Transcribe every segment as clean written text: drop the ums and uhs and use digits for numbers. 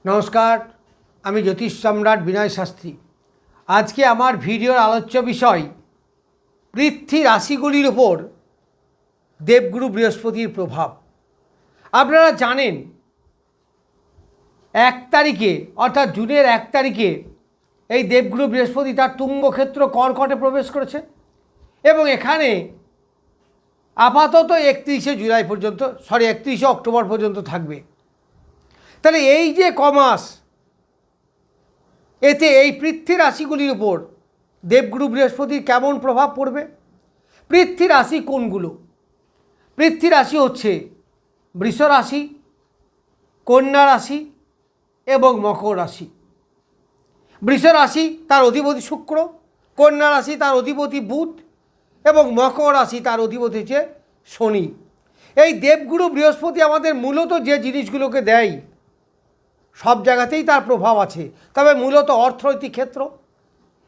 নমস্কার, আমি জ্যোতিষ সম্রাট বিনয় শাস্ত্রী। আজকে আমার ভিডিওর আলোচ্য বিষয় পৃথ্বী রাশিগুলির ওপর দেবগুরু বৃহস্পতির প্রভাব। আপনারা জানেন 1 তারিখে অর্থাৎ জুনের 1 তারিখে এই দেবগুরু বৃহস্পতি তার তুঙ্গক্ষেত্র কর্কটে প্রবেশ করেছে এবং এখানে আপাতত 31শে জুলাই পর্যন্ত 31শে অক্টোবর পর্যন্ত থাকবে। তাহলে এই যে কমাস, এতে এই পৃথ্বী রাশিগুলির উপর দেবগুরু বৃহস্পতির কেমন প্রভাব পড়বে? পৃথ্বী রাশি কোনগুলো? পৃথ্বী রাশি হচ্ছে বৃষ রাশি, কন্যা রাশি এবং মকর রাশি। বৃষ রাশি তার অধিপতি শুক্র, কন্যা রাশি তার অধিপতি বুধ এবং মকর রাশি তার অধিপতি হচ্ছে শনি। এই দেবগুরু বৃহস্পতি আমাদের মূলত যে জিনিসগুলোকে দেয় সব জায়গাতেই তার প্রভাব আছে, তবে মূলত অর্থনৈতিক ক্ষেত্র,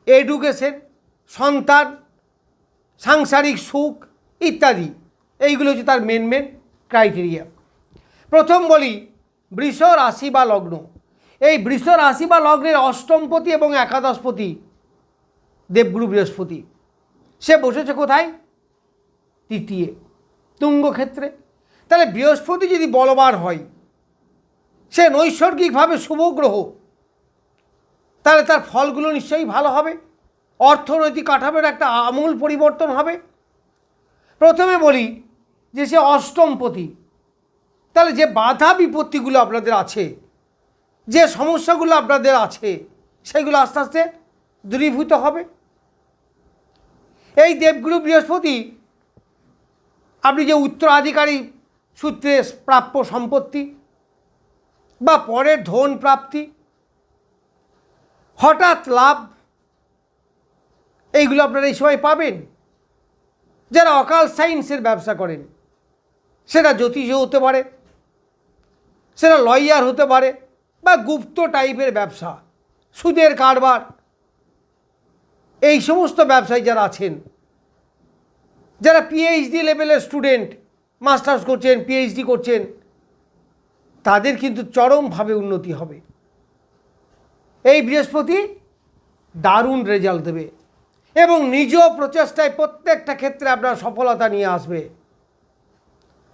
এডুকেশন, সন্তান, সাংসারিক সুখ ইত্যাদি, এইগুলো হচ্ছে তার মেন ক্রাইটেরিয়া। প্রথম বলি বৃষ রাশি বা লগ্ন। এই বৃষ রাশি বা লগ্নের অষ্টমপতি এবং একাদশপতি দেবগুরু বৃহস্পতি। সে বসেছে কোথায়? তৃতীয় তুঙ্গক্ষেত্রে। তাহলে বৃহস্পতি যদি বলবান হয়, সে নৈসর্গিকভাবে শুভ গ্রহ, তাহলে তার ফলগুলো নিশ্চয়ই ভালো হবে। অর্থনৈতিক কাঠামোর একটা আমূল পরিবর্তন হবে। প্রথমে বলি যে সে অষ্টমপতি, তাহলে যে বাধা বিপত্তিগুলো আপনাদের আছে, যে সমস্যাগুলো আপনাদের আছে, সেগুলো আস্তে আস্তে দূরীভূত হবে। এই দেবগুরু বৃহস্পতি আপনি যে উত্তরাধিকারী সূত্রে প্রাপ্য সম্পত্তি বা পরের ধন প্রাপ্তি, হঠাৎ লাভ, এইগুলো আপনারা এই সময় পাবেন। যারা অকাল সায়েন্সের ব্যবসা করেন, সেটা জ্যোতিষও হতে পারে, সেটা লয়ার হতে পারে, বা গুপ্ত টাইপের ব্যবসা, সুদের কারবার, এই সমস্ত ব্যবসায়ী যারা আছেন, যারা পিএইচডি লেভেলের স্টুডেন্ট, মাস্টার্স করছেন, পিএইচডি করছেন, তাদের কিন্তু চরমভাবে উন্নতি হবে। এই বৃহস্পতি দারুণ রেজাল্ট দেবে এবং নিজ প্রচেষ্টায় প্রত্যেকটা ক্ষেত্রে আপনার সফলতা নিয়ে আসবে।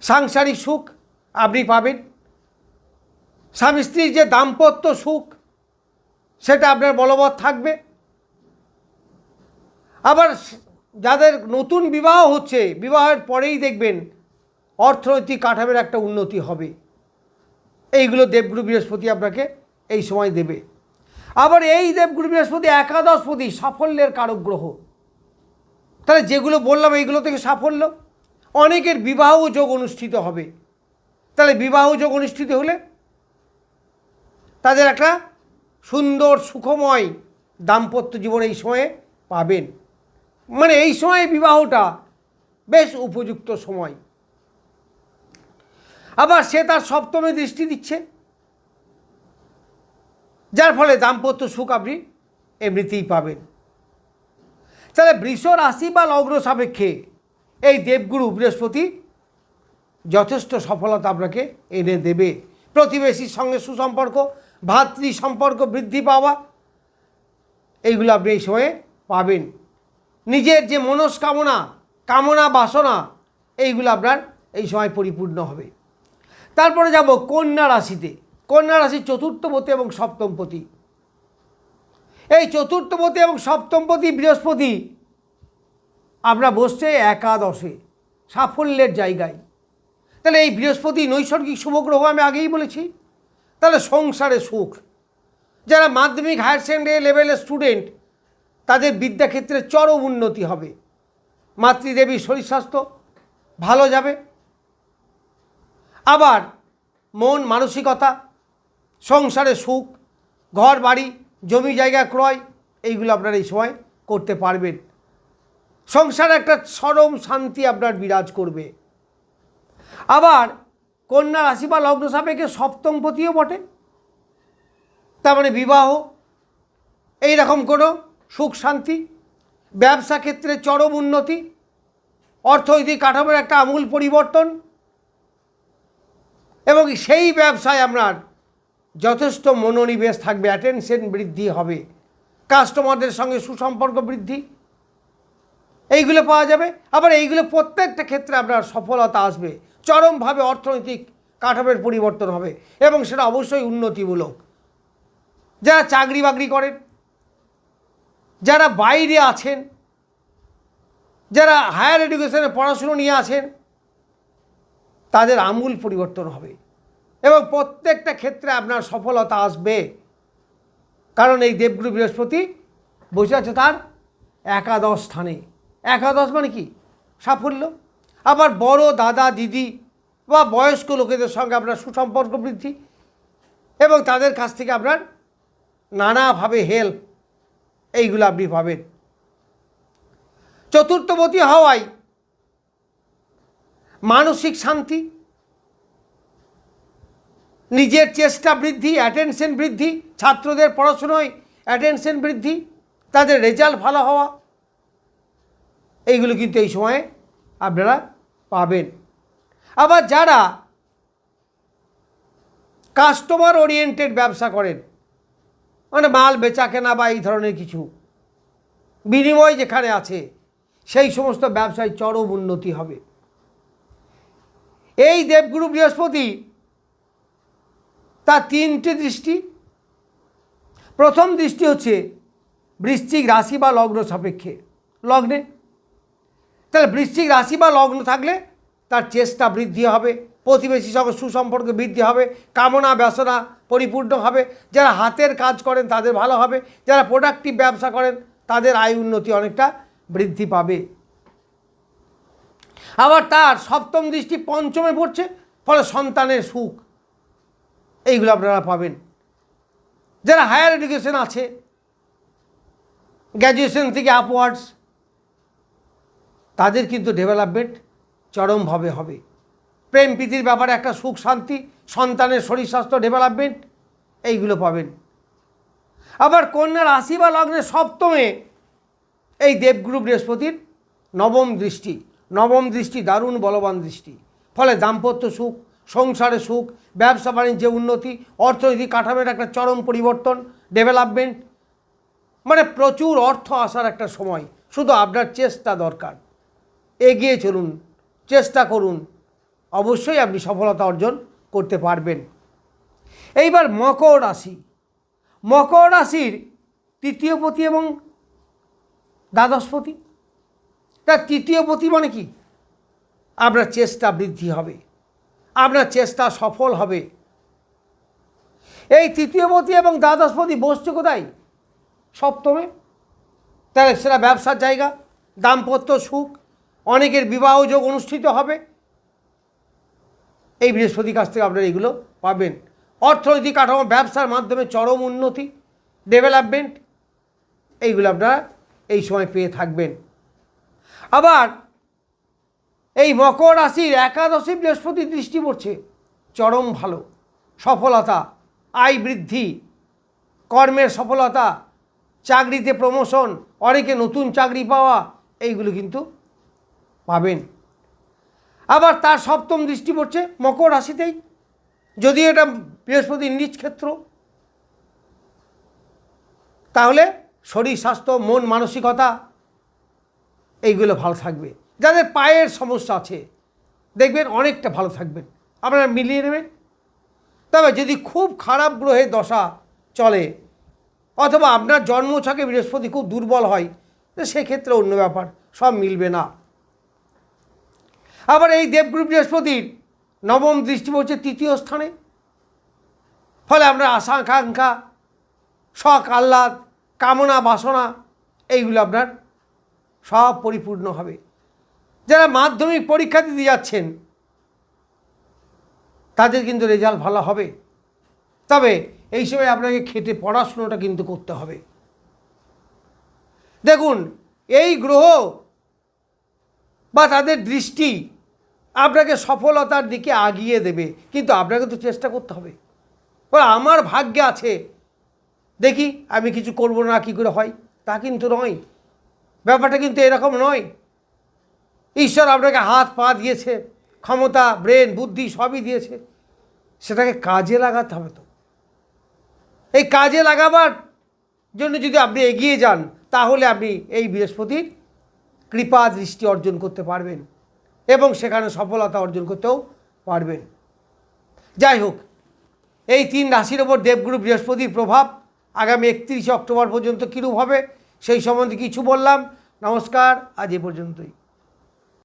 সাংসারিক সুখ আপনি পাবেন, স্বামী স্ত্রীর যে দাম্পত্য সুখ সেটা আপনার বলবৎ থাকবে। আবার যাদের নতুন বিবাহ হচ্ছে, বিবাহের পরেই দেখবেন অর্থনৈতিক কাঠামোর একটা উন্নতি হবে। এইগুলো দেবগুরু বৃহস্পতি আপনাকে এই সময় দেবে। আবার এই দেবগুরু বৃহস্পতি একাদশপতি, সাফল্যের কারক গ্রহ। তাহলে যেগুলো বললাম এইগুলো থেকে সাফল্য, অনেকের বিবাহ যোগ অনুষ্ঠিত হবে। তাহলে বিবাহ যোগ অনুষ্ঠিত হলে তাদের একটা সুন্দর সুখময় দাম্পত্য জীবন এই সময়ে পাবেন। মানে এই সময়ে বিবাহটা বেশ উপযুক্ত সময়। আবার সে তার সপ্তমে দৃষ্টি দিচ্ছে, যার ফলে দাম্পত্য সুখ আপনি এমনিতেই পাবেন। তাহলে বৃষ রাশি বা লগ্ন সাপেক্ষে এই দেবগুরু বৃহস্পতি যথেষ্ট সফলতা আপনাকে এনে দেবে। প্রতিবেশীর সঙ্গে সুসম্পর্ক, ভাতৃ সম্পর্ক বৃদ্ধি পাওয়া, এইগুলো আপনি এই সময়ে পাবেন। নিজের যে মনস্কামনা, কামনা বাসনা, এইগুলো আপনার এই সময় পরিপূর্ণ হবে। তারপরে যাব কন্যা রাশিতে। কন্যা রাশি চতুর্থপতি এবং সপ্তমপতি। এই চতুর্থপতি এবং সপ্তমপতি বৃহস্পতি আমরা বসছে একাদশে, সাফল্যের জায়গায়। তাহলে এই বৃহস্পতি নৈসর্গিক শুভগ্রহ, আমি আগেই বলেছি। তাহলে সংসারে সুখ, যারা মাধ্যমিক হায়ার সেকেন্ডারি লেভেলের স্টুডেন্ট, তাদের বিদ্যাক্ষেত্রে চরম উন্নতি হবে। মাতৃদেবীর শরীর স্বাস্থ্য ভালো যাবে। আবার মন মানসিকতা, সংসারে সুখ, ঘর বাড়ি জমি জায়গা ক্রয়, এইগুলো আপনারা এই সময় করতে পারবেন। সংসারে একটা চরম শান্তি আপনার বিরাজ করবে। আবার কন্যা রাশি বা লগ্ন সাপেক্ষে সপ্তমপতিও বটে, তার মানে বিবাহ, এইরকম কোনো সুখ শান্তি, ব্যবসা ক্ষেত্রে চরম উন্নতি, অর্থনৈতিক কাঠামোর একটা আমূল পরিবর্তন, এবং সেই ব্যবসায় আপনার যথেষ্ট মনোনিবেশ থাকবে, অ্যাটেনশন বৃদ্ধি হবে, কাস্টমারদের সঙ্গে সুসম্পর্ক বৃদ্ধি, এইগুলো পাওয়া যাবে। আবার এইগুলো প্রত্যেকটা ক্ষেত্রে আপনার সফলতা আসবে, চরমভাবে অর্থনৈতিক কাঠামোর পরিবর্তন হবে এবং সেটা অবশ্যই উন্নতিমূলক। যারা চাকরি বাকরি করেন, যারা বাইরে আছেন, যারা হায়ার এডুকেশনে পড়াশুনো নিয়ে আছেন, তাদের আমূল পরিবর্তন হবে এবং প্রত্যেকটা ক্ষেত্রে আপনার সফলতা আসবে। কারণ এই দেবগুরু বৃহস্পতি বসে আছে তার একাদশ স্থানে। একাদশ মানে কি? সাফল্য। আবার বড় দাদা দিদি বা বয়স্ক লোকেদের সঙ্গে আপনার সুসম্পর্ক বৃদ্ধি এবং তাদের কাছ থেকে আপনার নানাভাবে হেল্প, এইগুলো আপনি পাবেন। চতুর্থপতি হওয়ায় মানসিক শান্তি, নিজের চেষ্টা বৃদ্ধি, অ্যাটেনশন বৃদ্ধি, ছাত্রদের পড়াশোনায় অ্যাটেনশন বৃদ্ধি, তাদের রেজাল্ট ভালো হওয়া, এইগুলো কিন্তু এই সময়ে আপনারা পাবেন। আবার যারা কাস্টমার ওরিয়েন্টেড ব্যবসা করেন, মানে মাল বেচা কেনা বা এই ধরনের কিছু বিনিময় যেখানে আছে, সেই সমস্ত ব্যবসায় চরম উন্নতি হবে। এই দেবগুরু বৃহস্পতি তার তিনটে দৃষ্টি। প্রথম দৃষ্টি হচ্ছে বৃশ্চিক রাশি বা লগ্ন সাপেক্ষে, লগ্নে। তাহলে বৃশ্চিক রাশি বা লগ্ন থাকলে তার চেষ্টা বৃদ্ধি হবে, প্রতিবেশীর সঙ্গে সুসম্পর্ক বৃদ্ধি হবে, কামনা বাসনা পরিপূর্ণ হবে। যারা হাতের কাজ করেন তাদের ভালো হবে, যারা প্রোডাক্টিভ ব্যবসা করেন তাদের আয় উন্নতি অনেকটা বৃদ্ধি পাবে। আবার তার সপ্তম দৃষ্টি পঞ্চমে পড়ছে, ফলে সন্তানের সুখ, এইগুলো আপনারা পাবেন। যারা হায়ার এডুকেশন আছে, গ্র্যাজুয়েশন থেকে আপওয়ার্ডস, তাদের কিন্তু ডেভেলপমেন্ট চরমভাবে হবে। প্রেম প্রীতির ব্যাপারে একটা সুখ শান্তি, সন্তানের শরীর স্বাস্থ্য ডেভেলপমেন্ট, এইগুলো পাবেন। আবার কন্যা রাশি বা লগ্নের সপ্তমে এই দেবগুরু বৃহস্পতির নবম দৃষ্টি। নবম দৃষ্টি দারুণ বলবান দৃষ্টি, ফলে দাম্পত্য সুখ, সংসারে সুখ, ব্যবসা বাণিজ্যে উন্নতি, অর্থনৈতিক কাঠামোর একটা চরম পরিবর্তন, ডেভেলপমেন্ট, মানে প্রচুর অর্থ আসার একটা সময়। শুধু আপনার চেষ্টা দরকার, এগিয়ে চলুন, চেষ্টা করুন, অবশ্যই আপনি সফলতা অর্জন করতে পারবেন। এইবার মকর রাশি। মকর রাশির তৃতীয়পতি এবং দ্বাদশপতি। তার তৃতীয়পতি মানে কি? আপনার চেষ্টা বৃদ্ধি হবে, আপনার চেষ্টা সফল হবে। এই তৃতীয়পতি এবং দ্বাদশপতি বসছে কোথায়? সপ্তমে। তাহলে সেটা ব্যবসার জায়গা, দাম্পত্য সুখ, অনেকের বিবাহযোগ অনুষ্ঠিত হবে। এই বৃহস্পতির কাছ থেকে আপনারা এগুলো পাবেন। অর্থনৈতিক কাঠামো, ব্যবসার মাধ্যমে চরম উন্নতি, ডেভেলপমেন্ট, এইগুলো আপনারা এই সময় পেয়ে থাকবেন। আবার এই মকর রাশির একাদশী বৃহস্পতির দৃষ্টি পড়ছে, চরম ভালো, সফলতা, আয় বৃদ্ধি, কর্মের সফলতা, চাকরিতে প্রমোশন, অনেকে নতুন চাকরি পাওয়া, এইগুলো কিন্তু পাবেন। আবার তার সপ্তম দৃষ্টি পড়ছে মকর রাশিতেই, যদিও এটা বৃহস্পতির নিজ ক্ষেত্র। তাহলে শরীর স্বাস্থ্য, মন মানসিকতা, এইগুলো ভালো থাকবে। যাদের পায়ের সমস্যা আছে দেখবেন অনেকটা ভালো থাকবেন, আপনারা মিলিয়ে নেবেন। তবে যদি খুব খারাপ গ্রহের দশা চলে অথবা আপনার জন্মছকে বৃহস্পতি খুব দুর্বল হয়, তো সেক্ষেত্রে অন্য ব্যাপার, সব মিলবে না। আবার এই দেবগুরু বৃহস্পতির নবম দৃষ্টি পড়ছে তৃতীয় স্থানে, ফলে আপনার আশা আকাঙ্ক্ষা, শখ আহ্লাদ, কামনা বাসনা, এইগুলো আপনার সব পরিপূর্ণ হবে। যারা মাধ্যমিক পরীক্ষা দিতে যাচ্ছেন তাদের কিন্তু রেজাল্ট ভালো হবে। তবে এই সময় আপনাকে খেটে পড়াশুনোটা কিন্তু করতে হবে। দেখুন, এই গ্রহ বা তাদের দৃষ্টি আপনাকে সফলতার দিকে আগিয়ে দেবে, কিন্তু আপনাকে তো চেষ্টা করতে হবে। আমার ভাগ্যে আছে, দেখি আমি কিছু করব না, কী করে হয়, তা কিন্তু নয়। ব্যাপারটা কিন্তু এরকম নয়। ঈশ্বর আপনাকে হাত পা দিয়েছে, ক্ষমতা, ব্রেন, বুদ্ধি সবই দিয়েছে, সেটাকে কাজে লাগাতে হবে। তো এই কাজে লাগাবার জন্য যদি আপনি এগিয়ে যান, তাহলে আপনি এই বৃহস্পতির কৃপা দৃষ্টি অর্জন করতে পারবেন এবং সেখানে সফলতা অর্জন করতেও পারবেন। যাই হোক, এই 3 রাশির ওপর দেবগুরু বৃহস্পতির প্রভাব আগামী 31 অক্টোবর পর্যন্ত কীরূপ হবে সেই সম্বন্ধে কিছু বললাম। নমস্কার, আজ এ পর্যন্তই।